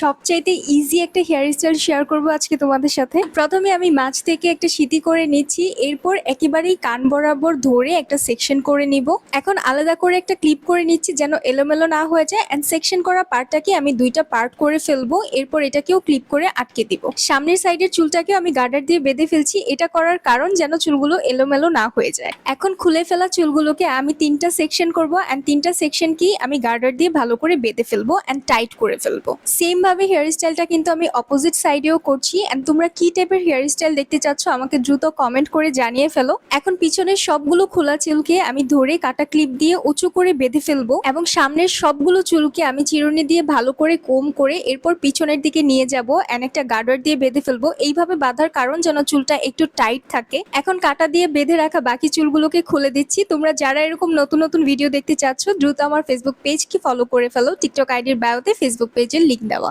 সবচাইতে ইজি একটা hair style share করব আজকে তোমাদের সাথে। প্রথমে আমি মাঝ থেকে একটা সিটি করে নিচ্ছি, এরপর একেবারেই কান বরাবর ধরে একটা সেকশন করে নিব। এখন আলাদা করে একটা ক্লিপ করে নিচ্ছি যেন এলোমেলো না হয়ে যায়, এন্ড সেকশন করা পার্টটাকে আমি দুইটা পার্ট করে ফেলবো। এরপর এটাকেও ক্লিপ করে আটকে দিব। সামনের সাইডের চুলটাকেও আমি গার্ডার দিয়ে বেঁধে ফেলছি, এটা করার কারণ যেন চুলগুলো এলোমেলো না হয়ে যায়। এখন খুলে ফেলা চুলগুলোকে আমি তিনটা সেকশন করব, এন্ড তিনটা সেকশন কি আমি গার্ডার দিয়ে ভালো করে বেঁধে ফেলবো এন্ড টাইট করে ফেলবো। সেম ভাবে হেয়ার স্টাইলটা কিন্তু আমি অপোজিট সাইডেও করছি। এন্ড তোমরা কি টাইপের হেয়ার স্টাইল দেখতে চাচ্ছ আমাকে দ্রুত কমেন্ট করে জানিয়ে ফেলো। এখন পিছনের সবগুলো খোলা চুলকে আমি ধরে কাটা ক্লিপ দিয়ে উঁচু করে বেঁধে ফেলবো, এবং সামনের সবগুলো চুলকে আমি চিরুনি দিয়ে ভালো করে কোম করে এরপর পিছনের দিকে নিয়ে যাব এন্ড একটা গার্ডার দিয়ে বেঁধে ফেলবো। এইভাবে বাঁধার কারণ যেন চুলটা একটু টাইট থাকে। এখন কাটা দিয়ে বেঁধে রাখা বাকি চুলগুলোকে খুলে দিচ্ছি। তোমরা যারা এরকম নতুন নতুন ভিডিও দেখতে চাচ্ছ দ্রুত আমার ফেসবুক পেজকে ফলো করে ফেলো। টিকটক আইডির বায়োতে ফেসবুক পেজের লিংক দেওয়া।